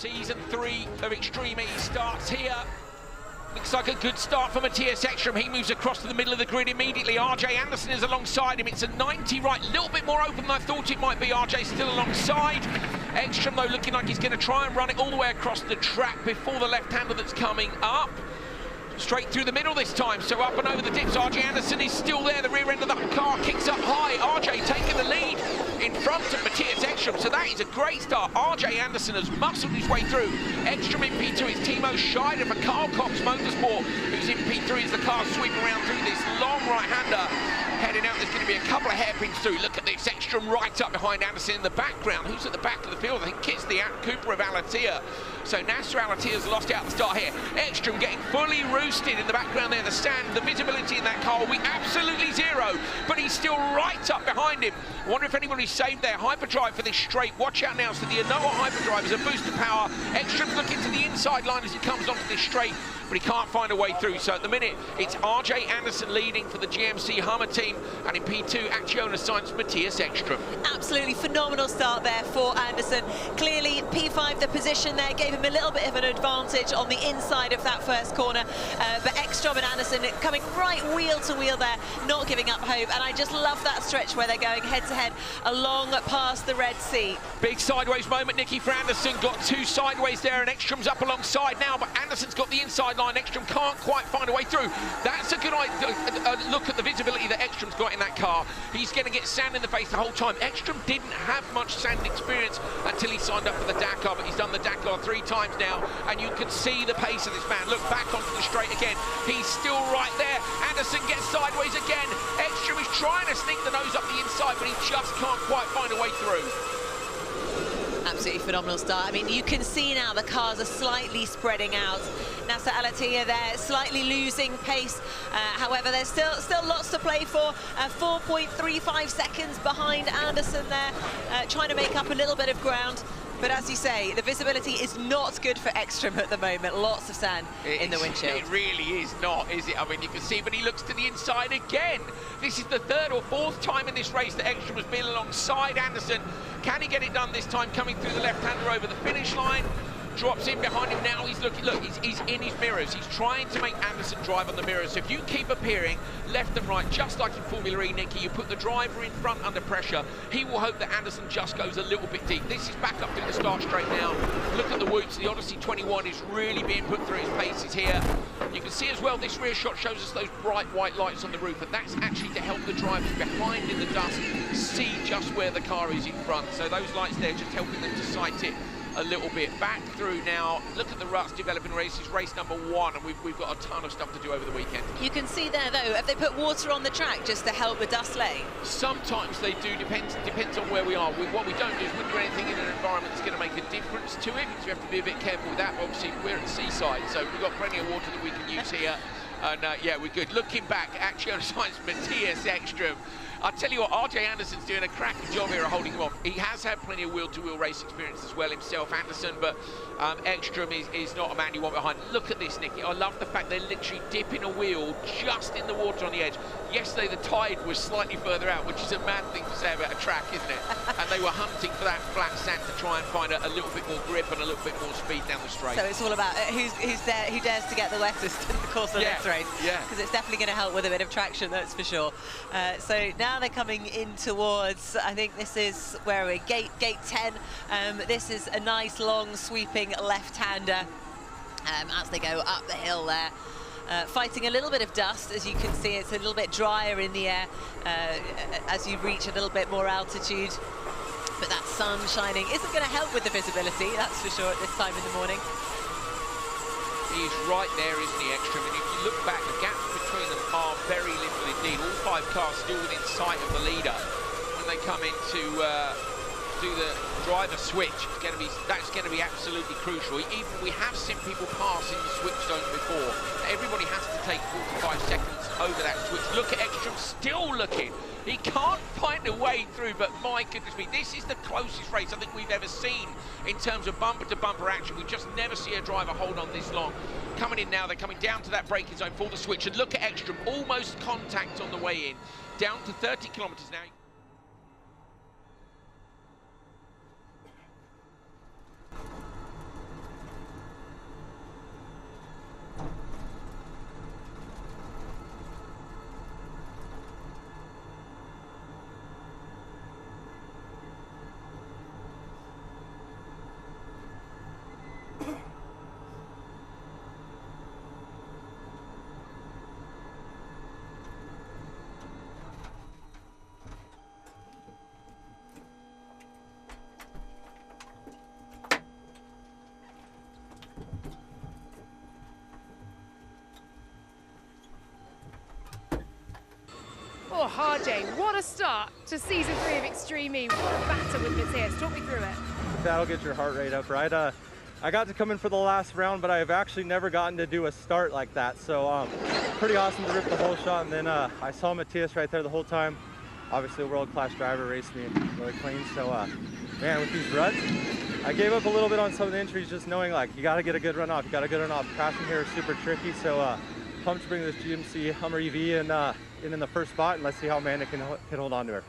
Season 3 of Extreme E starts here. Looks like a good start for Mattias Ekström. He moves across to the middle of the grid immediately. RJ Anderson is alongside him. It's a 90 right, a little bit more open than I thought it might be. RJ still alongside. Ekström, though, looking like he's going to try and run it all the way across the track before the left-hander that's coming up. Straight through the middle this time, so up and over the dips. RJ Anderson is still there. The rear end of the car kicks up high. RJ taking the lead in front of Mattias Ekström, so that is a great start. RJ Anderson has muscled his way through. Ekström in P2 is Timo Scheider for Carl Cox Motorsport, who's in P3 as the car sweeping around through this long right-hander. Heading out, there's going to be a couple of hairpins through. Look at this, Ekström right up behind Anderson in the background. Who's at the back of the field? I think it's the Cooper of Alatia. So Nasser Alatia's lost out at the start here. Ekström getting fully roosted in the background there. The stand, the visibility in that car will be absolutely zero, but he's still right up behind him. I wonder if anybody's saved their hyperdrive for this straight. Watch out now, so the Anoa hyperdrive is a boost of power. Ekström's looking to the inside line as he comes onto this straight, but he can't find a way through. So at the minute, it's RJ Anderson leading for the GMC Hummer team, and in P2, Acciona Science, Mattias Ekström. Absolutely phenomenal start there for Anderson. Clearly, P5, the position there, gave him a little bit of an advantage on the inside of that first corner, but Ekström and Anderson coming right wheel to wheel there, not giving up hope, and I just love that stretch where they're going head-to-head along past the Red Sea. Big sideways moment, Nicky, for Anderson. Got two sideways there, and Ekström's up alongside now, but Anderson's got the inside line. Ekström can't quite find a way through. That's a good look at the visibility that Ekström's got in that car. He's going to get sand in the face the whole time. Ekström didn't have much sand experience until he signed up for the Dakar, but he's done the Dakar 3 times now, and you can see the pace of this man. Look back onto the straight again. He's still right there. Anderson gets sideways again. Ekström is trying to sneak the nose up the inside, but he just can't quite find a way through. Absolutely phenomenal start. I mean, you can see now the cars are slightly spreading out. Nasser Alatia there, slightly losing pace. However, there's still lots to play for. 4.35 seconds behind Anderson there, trying to make up a little bit of ground. But as you say, the visibility is not good for Ekström at the moment. Lots of sand in the windshield. It really is not, is it? I mean, you can see, but he looks to the inside again. This is the 3rd or 4th time in this race that Ekström has been alongside Anderson. Can he get it done this time, coming through the left-hander over the finish line? Drops in behind him now. He's looking, look, he's in his mirrors. He's trying to make Anderson drive on the mirrors. So if you keep appearing left and right, just like in Formula E, Nicky, you put the driver in front under pressure. He will hope that Anderson just goes a little bit deep. This is back up through the start straight now. Look at the whoops. The Odyssey 21 is really being put through his paces here. You can see as well, this rear shot shows us those bright white lights on the roof, and that's actually to help the drivers behind in the dust see just where the car is in front. So those lights there just helping them to sight it a little bit. Back through now. Look at the ruts developing races. Race number 1, and we've got a ton of stuff to do over the weekend. You can see there though, have they put water on the track just to help the dust lay? Sometimes they do. Depends on where we are. What we don't do is we do anything in an environment that's going to make a difference to it, because we have to be a bit careful with that. Obviously, we're at the seaside, so we've got plenty of water that we can use here. And yeah, we're good. Looking back, Acciona Science, Mattias Ekström. I'll tell you what, RJ Anderson's doing a cracking job here of holding him off. He has had plenty of wheel-to-wheel race experience as well himself, Anderson, but Ekström is not a man you want behind. Look at this, Nicky. I love the fact they're literally dipping a wheel just in the water on the edge. Yesterday, the tide was slightly further out, which is a mad thing to say about a track, isn't it? And they were hunting for that flat sand to try and find a little bit more grip and a little bit more speed down the straight. So it's all about who dares to get the wettest in the course of this race. Yeah. Because it's definitely going to help with a bit of traction, that's for sure. So now they're coming in towards, I think this is, where are we? Gate 10. This is a nice long sweeping left-hander as they go up the hill there. Fighting a little bit of dust, as you can see. It's a little bit drier in the air as you reach a little bit more altitude. But that sun shining isn't going to help with the visibility, that's for sure, at this time in the morning. He's right there, isn't he, Ekström? And if you look back, the gaps between them are very little indeed. All 5 cars still within sight of the leader. When they come in to do the driver switch, that's going to be absolutely crucial. We have seen people pass in the switch zones before. Everybody has to take 45 seconds over that switch. Look at Ekström still looking. He can't find a way through, but my goodness me, this is the closest race I think we've ever seen in terms of bumper-to-bumper action. We just never see a driver hold on this long. Coming in now, they're coming down to that braking zone for the switch, and look at Ekström, almost contact on the way in. Down to 30 kilometers now. Oh, RJ, what a start to season 3 of Extreme E. What a batter with Mattias. Talk me through it. That'll get your heart rate up, right? I got to come in for the last round, but I've actually never gotten to do a start like that. So pretty awesome to rip the whole shot. And then I saw Mattias right there the whole time. Obviously a world-class driver, raced me really clean. So man, with these ruts, I gave up a little bit on some of the entries, just knowing like you got to get a good run off. You got to get a good run off. Crashing here is super tricky. So pumped to bring this GMC Hummer EV in the first spot, and let's see how Amanda can hold on to her.